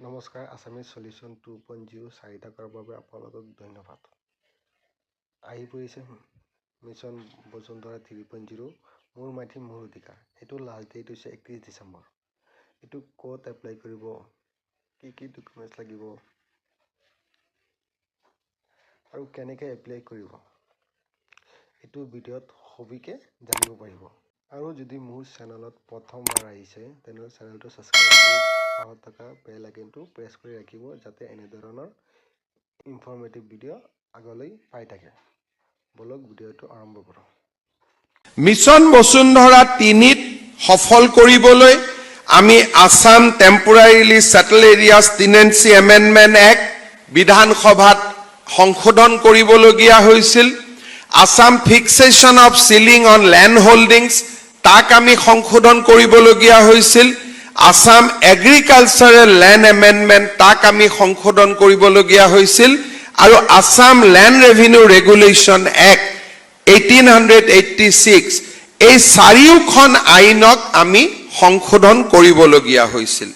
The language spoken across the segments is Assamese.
নমস্কাৰ আছামিজ সলিউশন 2.0 চাৰিটা কৰাৰ বাবে আপোনালোকক ধন্যবাদ। আহি পৰিছে মিছন বসুন্ধৰা 3.0 মোৰ মাটি মোৰ অধিকাৰ। এইটো লাষ্ট ডেট হৈছে 31 ডিচেম্বৰ। এইটো ক'ত এপ্লাই কৰিব, কি ডকুমেণ্টছ লাগিব আৰু কেনেকৈ এপ্লাই কৰিব, এইটো ভিডিঅ'ত সবিকে জানিব পাৰিব। আৰু যদি মোৰ চেনেলত প্ৰথমবাৰ আহিছে তেনেহ'লে চেনেলটো ছাবস্ক্ৰাইব কৰি কাষত থকা বেল আইকনটো প্ৰেছ কৰি ৰাখিব, যাতে এনেধৰণৰ ইনফৰ্মেটিভ ভিডিঅ' আগলৈ পাই থাকে। বলক ভিডিঅ'টো আৰম্ভ কৰোঁ। মিছন বসুন্ধৰা 3ত সফল কৰিবলৈ আমি Assam temporarily settle areas tenancy amendment act বিধানসভাত সংশোধন কৰিবলগীয়া হৈছিল। Assam fixation of ceiling on land holdings তাক আমি সংশোধন কৰিবলগীয়া হৈছিল। আসাম এগ্ৰিকালচাৰেল ল্যান্ড এমেণ্ডমেণ্ট তাক আমি সংশোধন কৰিবলগীয়া হৈছিল। আৰু Assam land revenue regulation act 1886 এই চাৰিওখন আইনক আমি সংশোধন কৰিবলগীয়া হৈছিল।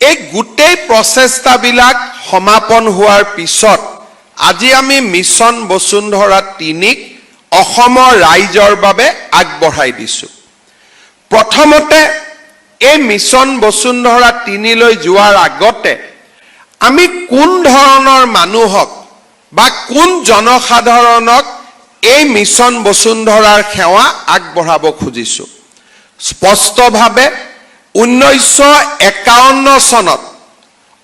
এই গোটেই প্ৰচেষ্টাবিলাক সমাপন হোৱাৰ পিছত আজি আমি মিছন বসুন্ধৰা 3ক অসমৰ ৰাইজৰ বাবে আগবঢ়াই দিছোঁ। প্ৰথমতে এই মিছন বসুন্ধৰা 3লৈ যোৱাৰ আগতে আমি কোন ধৰণৰ মানুহক বা কোন জনসাধাৰণক এই মিছন বসুন্ধৰাৰ সেৱা আগবঢ়াব খুজিছোঁ। স্পষ্টভাৱে 1951 চনত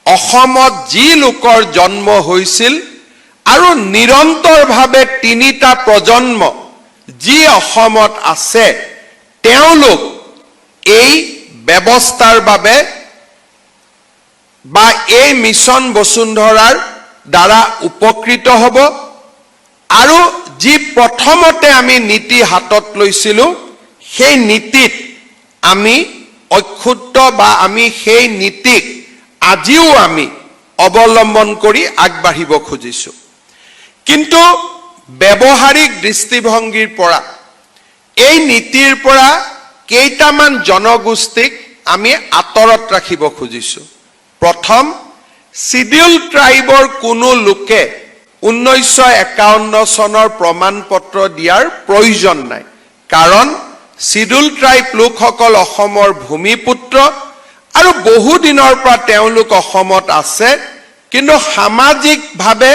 অসমত যি লোকৰ জন্ম হৈছিল আৰু নিৰন্তৰভাৱে 3টা প্ৰজন্ম যি অসমত আছে, তেওঁলোক এই ব্যৱস্থাৰ বাবে বা এই মিছন বসুন্ধৰাৰ দ্বাৰা উপকৃত হ'ব। আৰু যি প্ৰথমতে আমি নীতি হাতত লৈছিলোঁ, সেই নীতিত আমি অক্ষুণ্ণ বা আমি সেই নীতিক আজিও আমি অৱলম্বন কৰি আগবাঢ়িব খুজিছোঁ। কিন্তু ব্যৱহাৰিক দৃষ্টিভংগীৰ পৰা এই নীতিৰ পৰা কেইটামান জনগোষ্ঠীক আমি আঁতৰত ৰাখিব খুজিছোঁ। প্ৰথম, শিডিউল ট্ৰাইবৰ কোনো লোকে 1951 চনৰ প্ৰমাণ পত্ৰ দিয়াৰ প্ৰয়োজন নাই, কাৰণ শিডিউল ট্ৰাইব লোকসকল অসমৰ ভূমিপুত্ৰ আৰু বহু দিনৰ পৰা তেওঁলোক অসমত আছে। কিন্তু সামাজিকভাৱে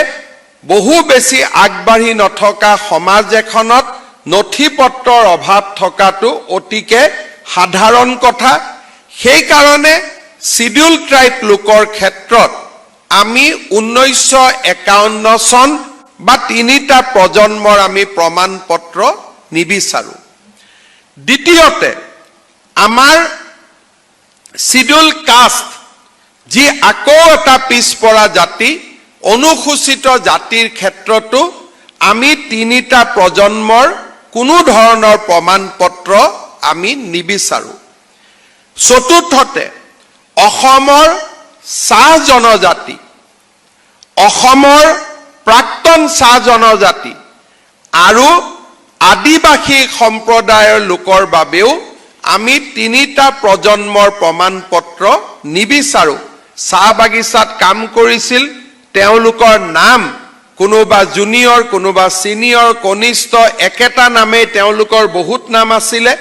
বহু বেছি আগবাঢ়ি নথকা সমাজ এখনত নথি পত্ৰৰ অভাৱ থকাটো অতিকে সাধাৰণ কথা। সেইকাৰণে শিডিউল ট্ৰাইব লোকৰ ক্ষেত্ৰত আমি 1951 চন বা 3টা প্ৰজন্মৰ আমি প্ৰমাণ পত্ৰ নিবিচাৰোঁ। দ্বিতীয়তে, আমাৰ শিডিউল কাষ্ট যি আকৌ এটা পিছপৰা জাতি, অনুসূচিত জাতিৰ ক্ষেত্ৰতো আমি 3টা প্ৰজন্মৰ কোনো ধৰণৰ প্ৰমাণ পত্ৰ আমি নিবিচাৰোঁ। চতুৰ্থতে, অসমৰ চাহ জনজাতি, অসমৰ প্ৰাক্তন চাহ জনজাতি আৰু আদিবাসী সম্প্ৰদায়ৰ লোকৰ বাবেও আমি 3টা প্ৰজন্মৰ প্ৰমাণ পত্ৰ নিবিচাৰোঁ। চাহ বাগিচাত কাম কৰিছিল, তেওঁলোকৰ নাম কোনোবা জুনিয়ৰ, কোনোবা ছিনিয়ৰ, কনিষ্ঠ, একেটা নামেই তেওঁলোকৰ বহুত নাম আছিলে।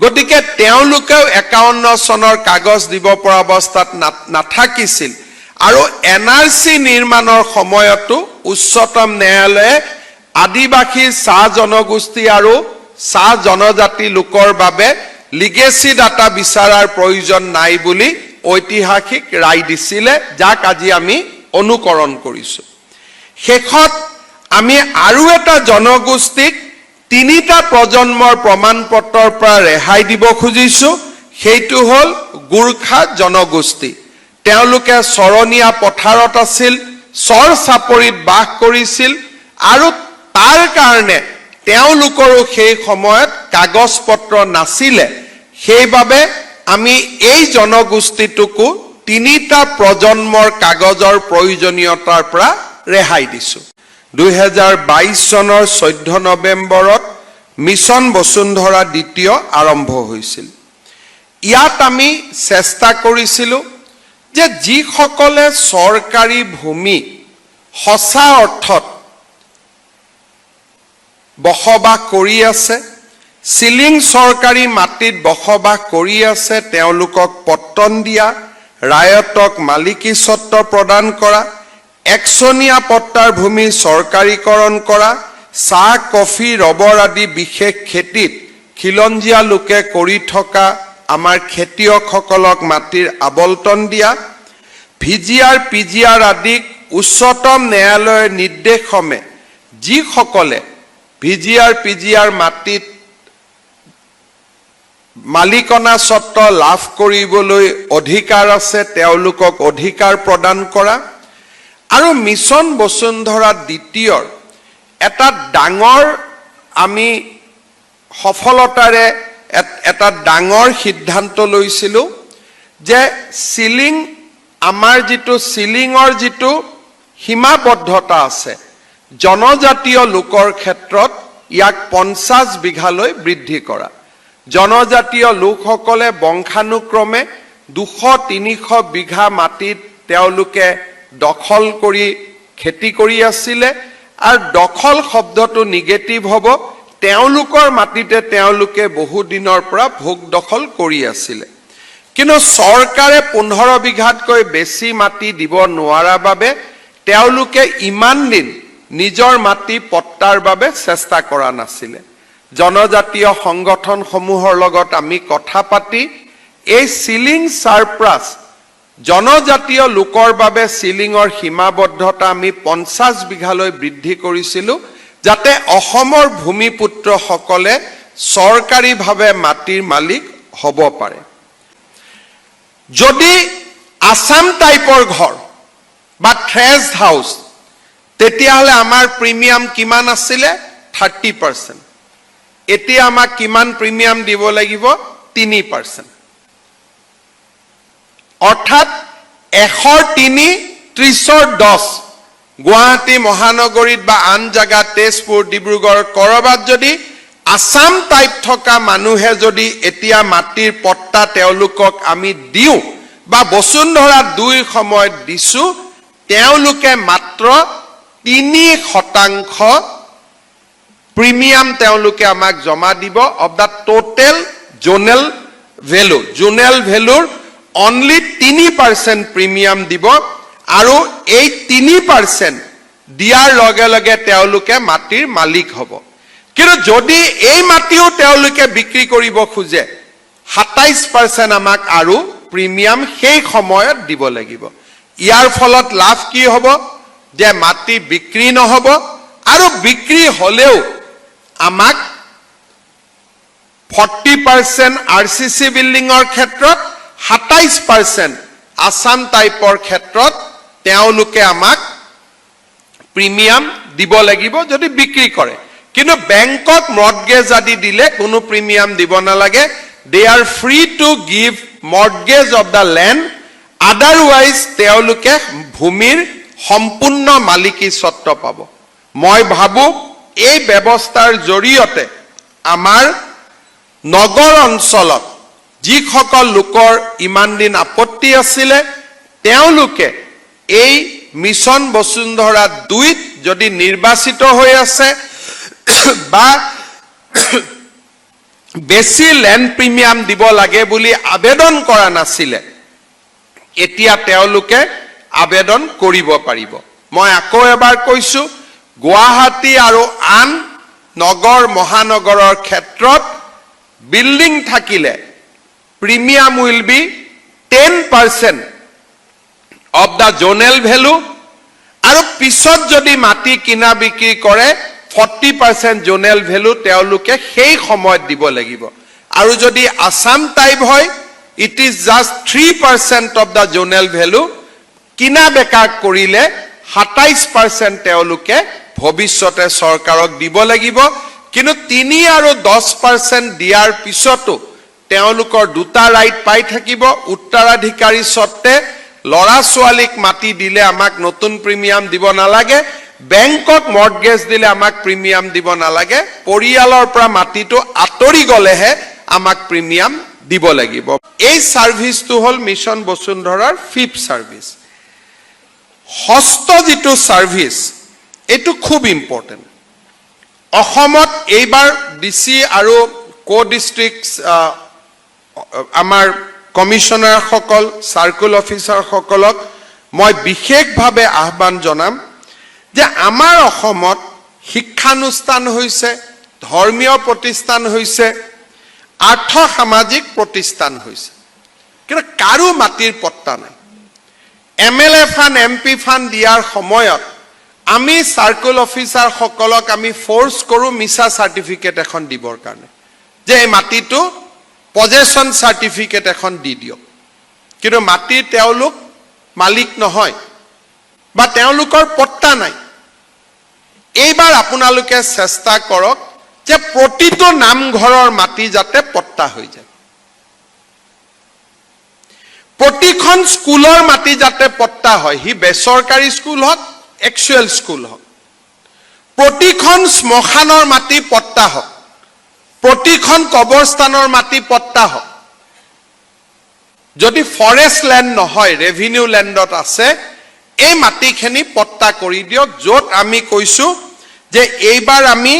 গতিকে তেওঁলোকেও 51 চনৰ কাগজ দিব পৰা অৱস্থাত নাথাকিছিল। আৰু NRC নিৰ্মাণৰ সময়তো উচ্চতম ন্যায়ালয়ে আদিবাসী চাহ জনগোষ্ঠী আৰু চাহ জনজাতি লোকৰ বাবে লিগেচি ডাটা বিচাৰাৰ প্ৰয়োজন নাই বুলি ঐতিহাসিক ৰায় দিছিলে, যাক আজি আমি অনুকৰণ কৰিছোঁ। শেষত আমি আৰু এটা জনগোষ্ঠীক 3টা প্ৰজন্মৰ প্ৰমাণ পত্ৰৰ পৰা ৰেহাই দিব খুজিছোঁ। সেইটো হ'ল গোৰ্খা জনগোষ্ঠী। তেওঁলোকে চৰণীয়া পথাৰত আছিল, চৰ চাপৰিত বাস কৰিছিল আৰু তাৰ কাৰণে তেওঁলোকৰো সেই সময়ত কাগজ পত্ৰ নাছিলে। সেইবাবে আমি এই জনগোষ্ঠীটোকো 3টা প্ৰজন্মৰ কাগজৰ প্ৰয়োজনীয়তাৰ পৰা ৰেহাই দিছোঁ। 2022 চনৰ 14 নৱেম্বৰত মিছন বসুন্ধৰা 2 আৰম্ভ হৈছিল। ইয়াত আমি চেষ্টা কৰিছিলোঁ যে যিসকলে চৰকাৰী ভূমি সঁচা অৰ্থত বসবাস কৰি আছে, চিলিং চৰকাৰী মাটিত বসবাস কৰি আছে, তেওঁলোকক পট্টন দিয়া, ৰায়তক মালিকী স্বত্ব প্ৰদান কৰা, একচনীয়া পট্টাৰ ভূমি চৰকাৰীকৰণ কৰা, চাহ, কফি, ৰবৰ আদি বিশেষ খেতিত খিলঞ্জীয়া লোকে কৰি থকা আমাৰ খেতিয়কসকলক মাটিৰ আবলটন দিয়া, ভিজিআৰ, পিজিআৰ আদিক উচ্চতম ন্যায়ালয়ৰ নিৰ্দেশমে যিসকলে ভিজিআৰ, পিজিআৰ মাটিত মালিকনা স্বত্ব লাভ কৰিবলৈ অধিকাৰ আছে, তেওঁলোকক অধিকাৰ প্ৰদান কৰা, আৰু মিছন বসুন্ধৰা দ্বিতীয়ৰ এটা ডাঙৰ আমি সফলতাৰে এটা ডাঙৰ সিদ্ধান্ত লৈছিলোঁ যে চিলিং, আমাৰ যিটো চিলিঙৰ যিটো সীমাবদ্ধতা আছে, জনজাতীয় লোকৰ ক্ষেত্ৰত ইয়াক 50 বিঘালৈ বৃদ্ধি কৰা। জনজাতীয় লোকসকলে বংশানুক্ৰমে 200-300 বিঘা মাটিত তেওঁলোকে দখল কৰি খেতি কৰি আছিলে, আৰু দখল শব্দটো নিগেটিভ হ'ব, তেওঁলোকৰ মাটিতে তেওঁলোকে বহু দিনৰ পৰা ভোগ দখল কৰি আছিলে। কিন্তু চৰকাৰে 15 বিঘাতকৈ বেছি মাটি দিব নোৱাৰা বাবে তেওঁলোকে ইমান দিন নিজৰ মাটি পট্টাৰ বাবে চেষ্টা কৰা নাছিলে। জনজাতীয় সংগঠনসমূহৰ লগত আমি কথা পাতি এই চিলিং চাৰপ্ৰাছ, জনজাতীয় লোকৰ বাবে চিলিঙৰ সীমাবদ্ধতা আমি 50 বিঘালৈ বৃদ্ধি কৰিছিলোঁ, যাতে অসমৰ ভূমিপুত্ৰসকলে চৰকাৰীভাৱে মাটিৰ মালিক হ'ব পাৰে। যদি আসাম টাইপৰ ঘৰ বা থ্ৰেছড হাউচ, তেতিয়াহ'লে আমাৰ প্ৰিমিয়াম কিমান আছিলে? 30%। এতিয়া আমাক কিমান প্ৰিমিয়াম দিব লাগিব? 3%। অৰ্থাৎ 103, 30-10। গুৱাহাটী মহানগৰীত বা আন জাগা, তেজপুৰ, ডিব্ৰুগড়, কৰবাত যদি আসাম টাইপ থকা মানুহে যদি এতিয়া মাটিৰ পট্টা তেওঁলোকক আমি দিওঁ বা বসুন্ধৰা 2 সময়ত দিছোঁ, তেওঁলোকে মাত্ৰ 3% প্ৰিমিয়াম তেওঁলোকে আমাক জমা দিব of the total zonal value. জোনেল ভেলুৰ অনলি 3% প্ৰিমিয়াম দিব, আৰু এই 3% দিয়াৰ লগে লগে তেওঁলোকে মাটিৰ মালিক হ'ব। কিন্তু যদি এই মাটিও তেওঁলোকে বিক্ৰী কৰিব খোজে, 27% আমাক আৰু প্ৰিমিয়াম সেই সময়ত দিব লাগিব। ইয়াৰ ফলত লাভ কি হ'ব? যে মাটি বিক্ৰী নহ'ব, আৰু বিক্ৰী হ'লেও আমাক 40% RCC বিল্ডিঙৰ ক্ষেত্ৰত, 27% আসাম টাইপৰ ক্ষেত্ৰত তেওঁলোকে আমাক প্ৰিমিয়াম দিব লাগিব যদি বিক্ৰী কৰে। কিন্তু বেংকক মৰ্টগেজ আদি দিলে কোনো প্ৰিমিয়াম দিব নালাগে। They are free to give mortgage of the land, otherwise তেওঁলোকে ভূমিৰ সম্পূৰ্ণ মালিকী স্বত্ব পাব। মই ভাবোঁ এই ব্যৱস্থাৰ জৰিয়তে আমাৰ নগৰ অঞ্চলত যিসকল লোকৰ ইমান দিন আপত্তি আছিলে, তেওঁলোকে এই মিছন বসুন্ধৰা 2ত যদি নিৰ্বাচিত হৈ আছে বা বেছি লেণ্ড প্ৰিমিয়াম দিব লাগে বুলি আবেদন কৰা নাছিলে, এতিয়া তেওঁলোকে আবেদন কৰিব পাৰিব। মই আকৌ এবাৰ কৈছোঁ, গুৱাহাটী আৰু আন নগৰ মহানগৰৰ ক্ষেত্ৰত বিল্ডিং থাকিলে premium will be 10% of the zonal value, আৰু পিছত যদি মাটি কিনা বিক্ৰী কৰে 40% জোনেল ভেলু তেওঁলোকে সেই সময়ত দিব লাগিব। আৰু যদি আসাম টাইপ হয়, it is just 3% of the zonal value. কিনা বেকা কৰিলে 27% তেওঁলোকে ভৱিষ্যতে চৰকাৰক দিব লাগিব। কিন্তু 3 আৰু 10% দিয়াৰ পিছতো তেওঁলোকৰ দুটা ৰাইট পাই থাকিব। উত্তৰাধিকাৰী স্বত্বে ল'ৰা ছোৱালীক মাটি দিলে আমাক নতুন প্ৰিমিয়াম দিব নালাগে, বেংকক মৰ্টগেজ দিলে আমাক প্ৰিমিয়াম দিব নালাগে, পৰিয়ালৰ পৰা মাটিটো আঁতৰি গ'লেহে আমাক প্ৰিমিয়াম দিব লাগিব। এই সাৰ্ভিসটো হল মিশন বসুন্ধৰাৰ 5th সাৰ্ভিস। 6th যেটো সাৰ্ভিস এটো খুব ইম্পৰ্টেন্ট। অসমত এইবাৰ ডিসি আৰু কো ডিস্ট্ৰিক্ট আমাৰ কমিশনাৰ সকল সাৰ্কেল অফিসাৰ সকলক মই বিশেষভাৱে আহ্বান জনাম যে আমাৰ অসমত শিক্ষানুষ্ঠান হৈছে, ধৰ্মীয় প্ৰতিষ্ঠান হৈছে, আৰ্থ সামাজিক প্ৰতিষ্ঠান হৈছে, কিন্তু কাৰো মাটিৰ পট্টা নাই। MLA ফাণ্ড MP ফাণ্ড দিয়াৰ সময়ত আমি সাৰ্কেল অফিসাৰ সকলক আমি ফোৰ্স কৰো মিছা সাৰ্টিফিকেট এখন দিবৰ কাৰণে যে এই মাটিটো পজেশন সাৰ্টিফিকেট এখন দি দিয়ক, কিন্তু মাটিৰ তেওঁলোক মালিক নহয় বা তেওঁলোকৰ পট্টা নাই। এইবাৰ আপোনালোকে চেষ্টা কৰক যে প্ৰতিটো নামঘৰৰ মাটি যাতে পট্টা হৈ যায়, প্ৰতিখন স্কুলৰ মাটি যাতে পট্টা হয়, হি বেচৰকাৰী স্কুল হওক একচুৱেল স্কুল হওক, প্ৰতিখন শ্মশানৰ মাটি পট্টা হওক, প্ৰতিখন কবৰস্থানৰ মাটি পট্টা হওক। যদি ফৰেষ্ট ল্যান্ড নহয় ৰেভিনিউ ল্যান্ডত আছে এই মাটিখিনি পট্টা কৰি দিয়ক। য'ত আমি কৈছো যে এইবাৰ আমি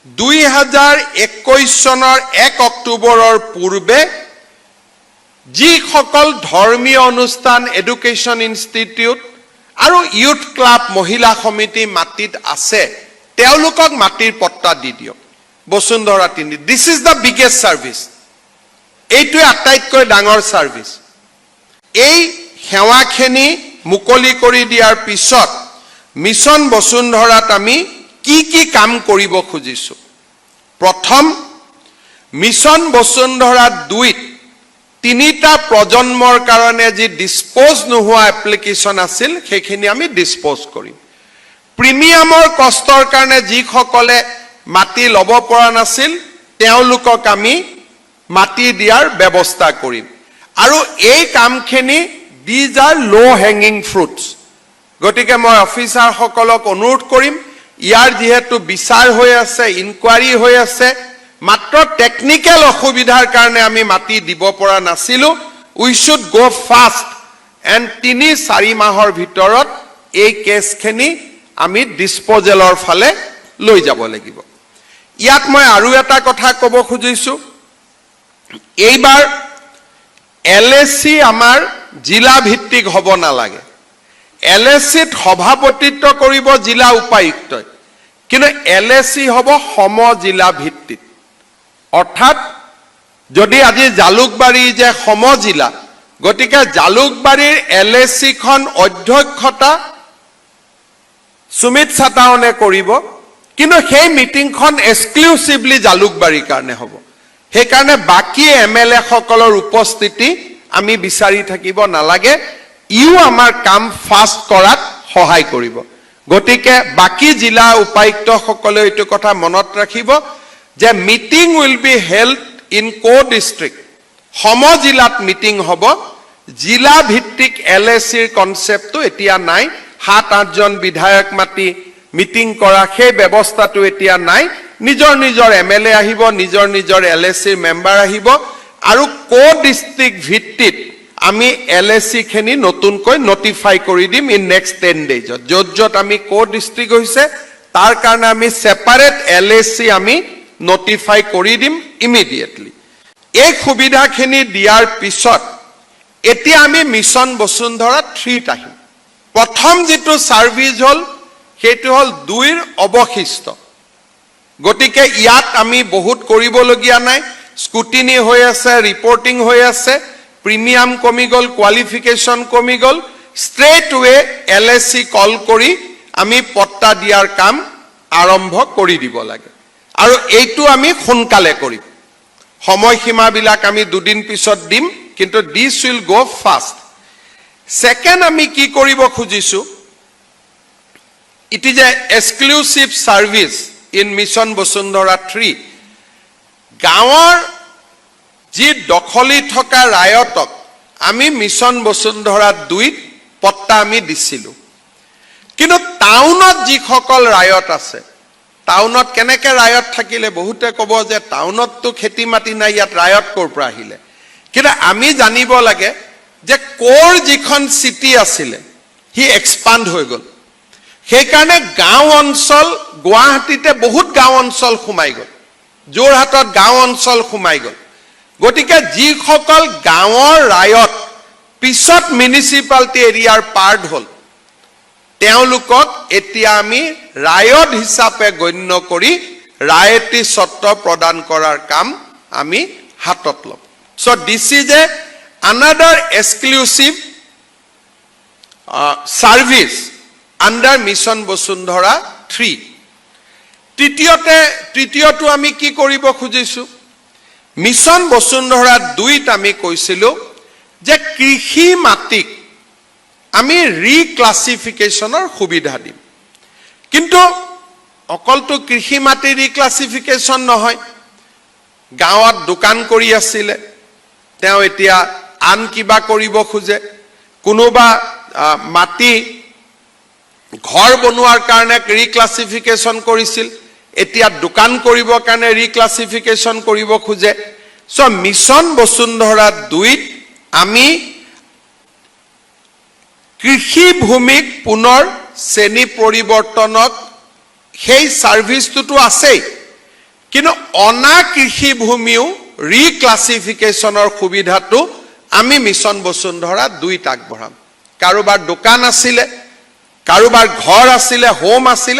2021 চনৰ 1 অক্টোবৰৰ পূৰ্বে যিসকল ধৰ্মীয় অনুষ্ঠান, এডুকেশ্যন ইনষ্টিটিউট আৰু ইউথ ক্লাব, মহিলা সমিতি মাটিত আছে তেওঁলোকক মাটিৰ পট্টা দি দিয়ক। বসুন্ধৰা 3, this is the biggest service. এইটোৱে আটাইতকৈ ডাঙৰ সাৰ্ভিস। এই সেৱাখিনি মুকলি কৰি দিয়াৰ পিছত মিশন বসুন্ধৰাত আমি কি কি কাম কৰিব খুজিছো। প্ৰথম, মিশন বসুন্ধৰা 2ত 3টা প্ৰজন্মৰ কাৰণে যি ডিসপোজ নোহোৱা এপ্লিকেশন আছিল সেইখিনি আমি ডিসপোজ কৰিম। প্ৰিমিয়ামৰ কষ্টৰ কাৰণে যিসকলে মাটি ল'ব পৰা নাছিল তেওঁলোকক আমি মাটি দিয়াৰ ব্যৱস্থা কৰিম। আৰু এই কামখিনি দিজ আৰ লো হেঙ্গিং ফ্ৰুটস। গতিকে মই অফিচাৰ সকলক অনুৰোধ কৰিম, ইয়াৰ যেহেতু বিচাৰ হৈ আছে, ইনকুৱাৰী হৈ আছে, মাত্ৰ টেকনিক্যাল অসুবিধাৰ কাৰণে আমি মাটি দিব পৰা নাছিলো। উই শুড গো ফাষ্ট এণ্ড 3-4 মাহৰ ভিতৰত এই কেছখিনি আমি ডিসপোজেলৰ ফালে লৈ যাব লাগিব। ইয়াত মই আৰু এটা কথা ক'ব খুজিছো, এইবাৰ LAC আমাৰ জিলা ভিত্তিক হ'ব নালাগে। LACত সভাপতিত্ব কৰিব জিলা উপায়ুক্তই, কিন্তু LAC হ'ব সম জিলা ভিত্তিত। অৰ্থাৎ যদি আজি জালুকবাৰী যে সম জিলা, গতিকে জালুকবাৰীৰ LACখন অধ্যক্ষতা সুমিত সাতাৱনে কৰিব, কিন্তু সেই মিটিংখন এক্সক্লুসিভলি জালুকবাৰীৰ কাৰণে হ'ব। সেইকাৰণে বাকী MLA সকলৰ উপস্থিতি আমি বিচাৰি থাকিব নালাগে। ইও আমাৰ কাম ফাষ্ট কৰাত সহায় কৰিব। গতিকে বাকী জিলা উপায়ুক্ত সকলে এইটো কথা মনত ৰাখিব যে meeting will be held in co district. সম জিলাত মিটিং হ'ব। জিলা ভিত্তিক LACৰ কনসেপ্টটো এতিয়া নাই। 7-8 জন বিধায়ক মাতি মিটিং কৰা সেই ব্যৱস্থাটো এতিয়া নাই। নিজৰ নিজৰ MLA আহিব, নিজৰ নিজৰ LACৰ মেম্বাৰ আহিব, আৰু কো ডিস্ট্ৰিক্ট ভিত্তিত আমি LAC খিনি নতুনকৈ নটিফাই কৰি দিম ইন নেক্সট 10 ডেজত। য'ত য'ত আমি কো ডিস্ট্রিক্ট হৈছে তাৰ কাৰণে আমি সেপাৰেট LAC আমি নটিফাই কৰি দিম ইমিডিয়েটলি। এই সুবিধাখিনি দিয়াৰ পিছত এতিয়া আমি মিশন বসুন্ধৰা 3ত আহিম। প্ৰথম যেটো সাৰ্ভিস হল সেইটো হল 2ৰ অৱশিষ্ট। গতিকে ইয়াত আমি বহুত কৰিবলগীয়া নাই। স্কুটিনি হৈ আছে, ৰিপৰ্টিং হৈ আছে, প্ৰিমিয়াম কমি গল, কোৱালিফিকেশন কমি গল। স্ট্ৰেট ওয়ে LAC কল কৰি আমি পট্টা দিয়াৰ কাম আৰম্ভ কৰি দিব লাগে, আৰু এইটো আমি সোনকালে কৰিম। সময়সীমাবিলাক আমি 2 দিন পিছত দিম, কিন্তু this will go fast. Second, আমি কি কৰিব খুজিছো, it is a exclusive service in mission Basundhara 3। গাঁৱৰ যি দখলি থকা ৰায়তক আমি মিশন বসুন্ধৰা 2ত পট্টা আমি দিছিলো, কিন্তু টাউনত যিসকল ৰায়ত আছে টাউনত কেনেকৈ ৰায়ত থাকিলে বহুতে ক'ব যে টাউনততো খেতি মাটি নাই ইয়াত ৰায়ত ক'ৰ পৰা আহিলে কিন্তু আমি জানিব লাগে যে ক'ৰ যিখন চিটি আছিলে হি এক্সপাণ্ড হৈ গ'ল সেইকাৰণে গাঁও অঞ্চল গুৱাহাটীতে বহুত গাঁও অঞ্চল সোমাই গ'ল যোৰহাটত গাঁও অঞ্চল সোমাই গ'ল গতিকে যিসকল গাঁৱৰ ৰায়ত পিছত মিউনিচিপালিটি এৰিয়াৰ পাৰ্ট হ'ল তেওঁলোকক এতিয়া আমি ৰায়ত হিচাপে গণ্য কৰি ৰায়তী স্বত্ব প্ৰদান কৰাৰ কাম আমি হাতত ল'ম so this is a another exclusive service under mission বসুন্ধৰা 3 তৃতীয়টো আমি কি কৰিব খুজিছো মিছন বসুন্ধৰা 2ত আমি কৈছিলো যে কৃষি মাটিক আমি ৰিক্লাসিফিকেশনৰ সুবিধা দিম কিন্তু অকলটো কৃষি মাটি ৰিক্লাসিফিকেশন নহয় গাঁৱত দোকান কৰি আছিল তেওঁ এতিয়া আন কিবা কৰিব খোজে কোনোবা মাটি ঘৰ বনোৱাৰ কাৰণে ৰিক্লাসিফিকেশন কৰিছিল এতিয়া দোকান কৰিবৰ কাৰণে ৰিক্লাসিফিকেশন কৰিব খোজে সো মিছন বসুন্ধৰা 2ত আমি কৃষি ভূমিক পুনৰ শ্ৰেণী পৰিৱৰ্তনক সেই সাৰ্ভিসটো আছে কিন্তু অনা কৃষি ভূমিও ৰিক্লাসিফিকেশনৰ সুবিধাটো আমি মিছন বসুন্ধৰা 2ত আগবঢ়াম কাৰোবাৰ দোকান আছিল কাৰোবাৰ ঘৰ আছিল হোম আছিল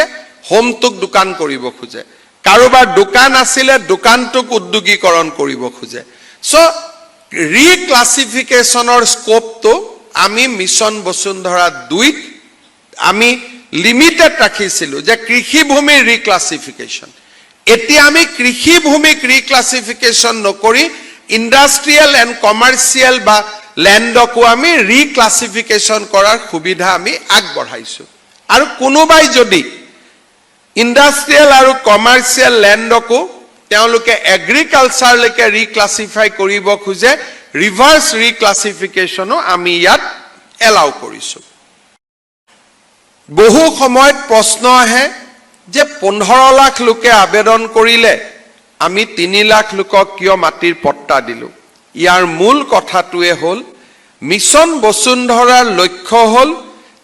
হোমটোক দোকান কৰিব খোজে কাৰোবাৰ দোকান আছিল দোকানটোক উদ্যোগীকৰণ কৰিব খোজে সো ৰিক্লাসিফিকেশনৰ স্কোপটো আমি মিছন বসুন্ধৰা 2ত আমি লিমিটেড ৰাখিছিলো যে কৃষি ভূমিৰ ৰিক্লাসিফিকেশন এতিয়া আমি কৃষি ভূমিক ৰিক্লাসিফিকেশন নকৰি ইন্ডাষ্ট্ৰিয়েল এণ্ড কমাৰ্চিয়েল বা ল্যান্ডকো আমি ৰিক্লাসিফিকেশন কৰাৰ সুবিধা আমি আগবঢ়াইছো আৰু কোনোবাই যদি ইন্ডাষ্ট্ৰিয়েল আৰু কমাৰ্চিয়েল ল্যান্ডকো তেওঁলোকে এগ্ৰিকালচাৰ লৈকে ৰিক্লাসিফাই কৰিব খোজে ৰিভাৰ্স ৰিক্লাসিফিকেশনো আমি ইয়াত এলাউ কৰিছো বহু সময়ত প্ৰশ্ন আহে যে 15 লাখ লোকে আবেদন কৰিলে আমি 3 লাখ লোকক কিয় মাটিৰ পট্টা দিলো ইয়াৰ মূল কথাটোৱে হ'ল মিছন বসুন্ধৰাৰ লক্ষ্য হ'ল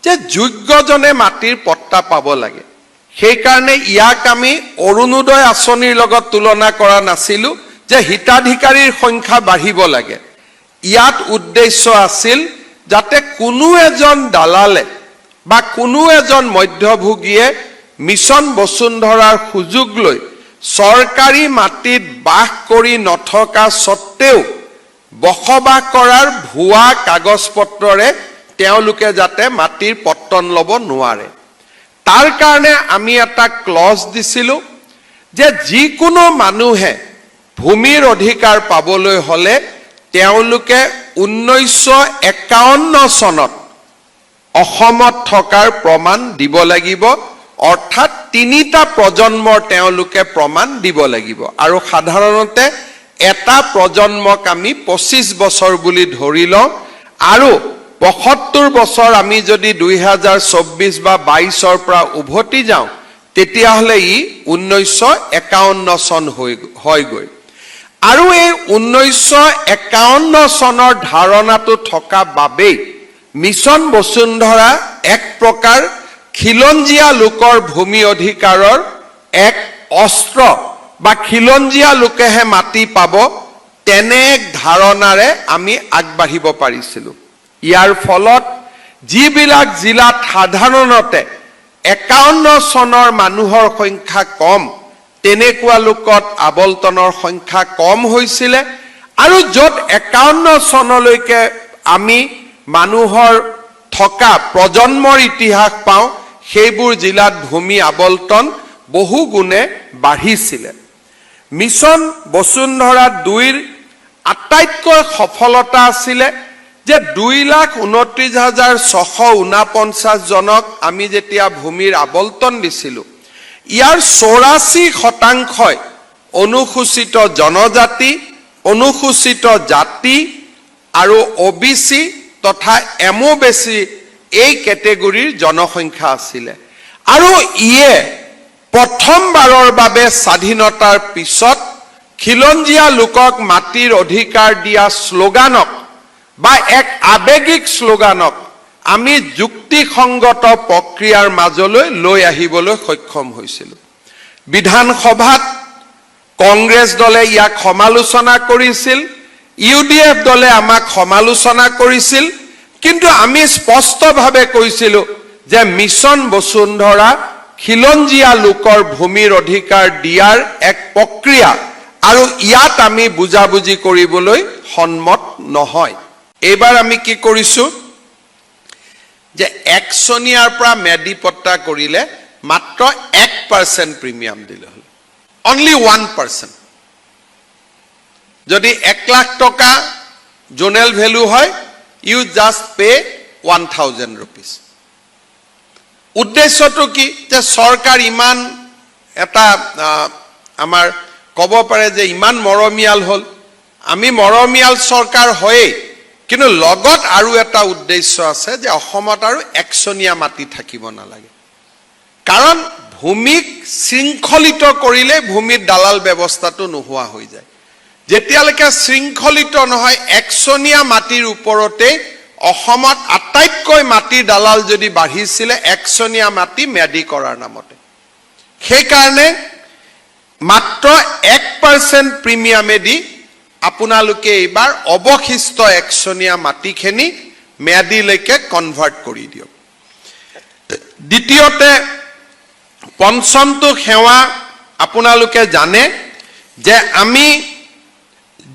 যে যোগ্যজনে মাটিৰ পট্টা পাব লাগে সেই কাৰণে ইয়াক আমি অৰুণোদয় আঁচনিৰ লগত তুলনা কৰা নাছিলো যে হিতাধিকাৰীৰ সংখ্যা বাঢ়িব লাগে ইয়াত উদ্দেশ্য আছিল যাতে কোনো এজন দালালে বা কোনো এজন মধ্যভোগীয়ে মিছন বসুন্ধৰাৰ সুযোগ লৈ সৰকাৰী মাটিত বাস কৰি নথকা সত্ত্বেও বসবাস কৰাৰ ভুৱা কাগজ পত্ৰৰে তেওঁলোকে যাতে মাটিৰ পট্টন ল'ব নোৱাৰে তাৰ কাৰণে আমি এটা ক্লজ দিছিলো যে যিকোনো মানুহে ভূমিৰ অধিকাৰ পাবলৈ হলে তেওঁলোকে 1951 চনত অসমত থকাৰ প্ৰমাণ দিব লাগিব অৰ্থাৎ 3টা প্ৰজন্মৰ তেওঁলোকে প্ৰমাণ দিব লাগিব আৰু সাধাৰণতে এটা প্ৰজন্মক আমি 25 বছৰ বুলি ধৰি লওঁ আৰু 75 বছৰ আমি যদি 2024 বা 22ৰ পৰা উভতি যাওঁ তেতিয়াহলে ই 1951 চন হয়গৈ আৰু এই 1951 চনৰ ধাৰণাটো থকা বাবেই মিছন বসুন্ধৰা এক প্ৰকাৰ খিলঞ্জীয়া লোকৰ ভূমি অধিকাৰৰ এক অস্ত্ৰ বা খিলঞ্জীয়া লোকেহে মাটি পাব তেনে এক ধাৰণাৰে আমি আগবাঢ়িব পাৰিছিলো ইয়াৰ ফলত যিবিলাক জিলাত সাধাৰণতে 51 চনৰ মানুহৰ সংখ্যা কম তেনেকুৱা লোকত আবলতনৰ সংখ্যা কম হৈছিল আৰু যত 51 চনলৈকে আমি মানুহৰ থকা প্ৰজন্মৰ ইতিহাস পাওঁ সেইবোৰ জিলাত ভূমি আবলতন বহু গুণে বাঢ়িছিল মিছন বসুন্ধৰা 2ৰ আটাইতকৈ সফলতা আছিল যে 2,29,649 জনক আমি যেতিয়া ভূমিৰ আবলতন দিছিলো ইয়াৰ 84% অনুসূচিত জনজাতি অনুসূচিত জাতি আৰু ওবিসি তথা এমওবিসি এই ক্যাটেগৰিৰ জনসংখ্যা আছিল আৰু ইয়ে প্ৰথমবাৰৰ বাবে স্বাধীনতাৰ পিছত খিলঞ্জীয়া লোকক মাটিৰ অধিকাৰ দিয়া শ্লোগানক বা এক আৱেগিক শ্লোগানক আমি যুক্তিসংগত প্ৰক্ৰিয়াৰ মাজলৈ লৈ আহিবলৈ সক্ষম হৈছিলোঁ। বিধানসভাত কংগ্ৰেছ দলে ইয়াক সমালোচনা কৰিছিল, UDF দলে আমাক সমালোচনা কৰিছিল, কিন্তু আমি স্পষ্টভাৱে কৈছিলোঁ যে মিছন বসুন্ধৰা খিলঞ্জীয়া লোকৰ ভূমিৰ অধিকাৰ দিয়াৰ এক প্ৰক্ৰিয়া আৰু ইয়াত আমি বুজাবুজি কৰিবলৈ সন্মত নহয়। এইবাৰ আমি কি কৰিছোঁ যে 1 চনিয়াৰ পৰা ম্যাদী পট্টা কৰিলে মাত্ৰ 1% প্ৰিমিয়াম দিলে হ'ল, অনলি 1%। যদি 1 লাখ টকা জোনেল ভেলু হয়, ইউ জাষ্ট পে 1000 rupees। উদ্দেশ্যটো কি যে চৰকাৰ ইমান এটা আমাৰ ক'ব পাৰে যে ইমান মৰমীয়াল হ'ল, আমি মৰমীয়াল চৰকাৰ হয়েই, কিন্তু লগত আৰু এটা উদ্দেশ্য আছে যে অসমত আৰু 1 চনীয়া মাটি থাকিব নালাগে। কাৰণ ভূমিক শৃংখলিত কৰিলে ভূমিত দালাল ব্যৱস্থাটো নোহোৱা হৈ যায়। যেতিয়ালৈকে শৃংখলিত নহয় 1 চনীয়া মাটিৰ ওপৰতে অসমত আটাইতকৈ মাটিৰ দালাল যদি বাঢ়িছিলে 1 চনীয়া মাটি ম্যাদী কৰাৰ নামতে। সেইকাৰণে মাত্ৰ 1% প্ৰিমিয়ামেদি আপোনালোকে এইবাৰ অৱশিষ্ট 1 চনীয়া মাটিখিনি ম্যাদীলৈকে কনভাৰ্ট কৰি দিয়ক। দ্বিতীয়তে পঞ্চমটো সেৱা আপোনালোকে জানে যে আমি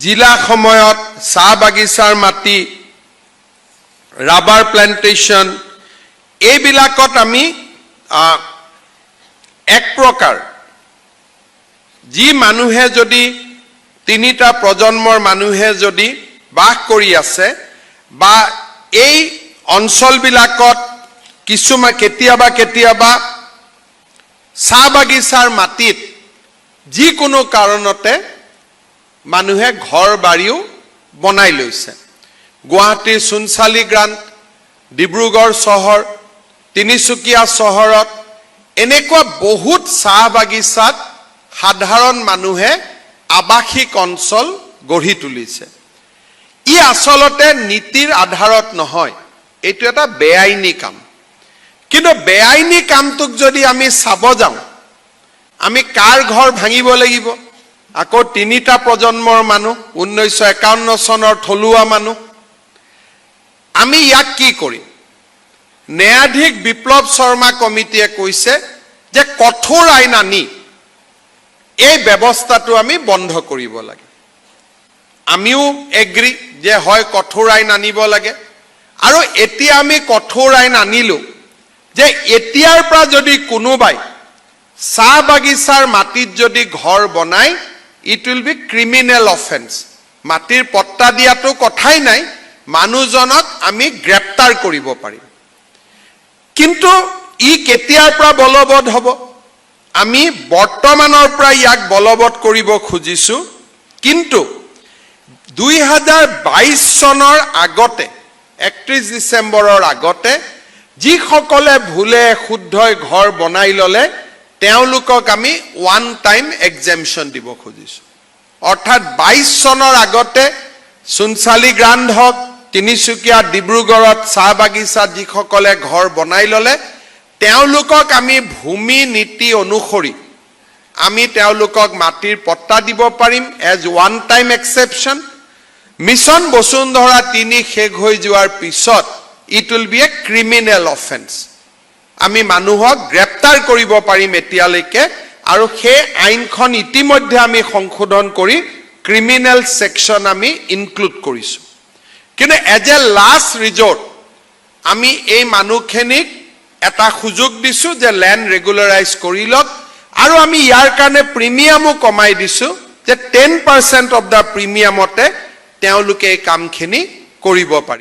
জিলা সময়ত চাহ বাগিচাৰ মাটি, ৰাবাৰ প্লেণ্টেশ্যন, এইবিলাকত আমি এক প্ৰকাৰ যি মানুহে যদি 3টা প্ৰজন্মৰ মানুহে যদি বাস কৰি আছে বা এই অঞ্চলবিলাকত কিছুমান কেতিয়াবা চাহ বাগিচাৰ মাটিত যিকোনো কাৰণতে মানুহে ঘৰ বাৰীও বনাই লৈছে। গুৱাহাটীৰ চুনচালি গ্ৰান্ট, ডিব্ৰুগড় চহৰ, তিনিচুকীয়া চহৰত এনেকুৱা বহুত চাহ বাগিচাত সাধাৰণ মানুহে আৱাসিক অঞ্চল গঢ়ি তুলিছে। ই আচলতে নীতিৰ আধাৰত নহয়, এইটো এটা বেআইনী কাম। কিন্তু বেআইনী কামটোক যদি আমি চাব যাওঁ, আমি কাৰ ঘৰ ভাঙিব লাগিব? আকৌ 3টা প্ৰজন্মৰ মানুহ, 1951 চনৰ থলুৱা মানুহ। আমি ইয়াক কি কৰিম? ন্যায়াধীশ বিপ্লৱ শৰ্মা কমিটিয়ে কৈছে যে কঠোৰ আইন আনি এই ব্যৱস্থাটো আমি বন্ধ কৰিব লাগে। আমিও এগ্ৰি যে হয় কঠোৰ আইন আনিব লাগে। আৰু এতিয়া আমি কঠোৰ আইন আনিলো যে এতিয়াৰ পৰা যদি কোনোবাই চাহ বাগিচাৰ মাটিত যদি ঘৰ বনায়, it will B criminal offence. মাটিৰ পট্টা দিয়াটো কথাই নাই, মানুহজনক আমি গ্ৰেপ্তাৰ কৰিব পাৰিম। কিন্তু ই কেতিয়াৰ পৰা বলবৎ হ'ব? আমি বৰ্তমানৰ পৰা ইয়াক বলবৎ কৰিব খুজিছোঁ, কিন্তু 2022 চনৰ আগতে, 31 ডিচেম্বৰৰ আগতে যিসকলে ভুলে শুদ্ধই ঘৰ বনাই ল'লে তেওঁলোকক আমি ওৱান টাইম এক্সেম্পশ্যন দিব খুজিছোঁ। অৰ্থাৎ 22 চনৰ আগতে চুনচালি গ্ৰান্ট হওক, তিনিচুকীয়া ডিব্ৰুগড়ত চাহ বাগিচাত যিসকলে ঘৰ বনাই ল'লে তেওঁলোকক আমি ভূমি নীতি অনুসৰি আমি তেওঁলোকক মাটিৰ পট্টা দিব পাৰিম as one time exception. Mission Basundhara 3 শেষ হৈ যোৱাৰ পিছত it will be a criminal offence. আমি মানুহক গ্ৰেপ্তাৰ কৰিব পাৰিম এতিয়ালৈকে, আৰু সেই আইনখন ইতিমধ্যে আমি সংশোধন কৰি ক্ৰিমিনেল ছেকশ্যন আমি ইনক্লুড কৰিছোঁ। কিন্তু এজ এ লাষ্ট ৰিজৰ্ট আমি এই মানুহখিনিক এটা সুযোগ দিছোঁ যে লেণ্ড ৰেগুলাৰাইজ কৰি লওক, আৰু আমি ইয়াৰ কাৰণে প্ৰিমিয়ামো কমাই দিছোঁ যে 10% অফ দ্য প্ৰিমিয়ামতে তেওঁলোকে এই কামখিনি কৰিব পাৰি।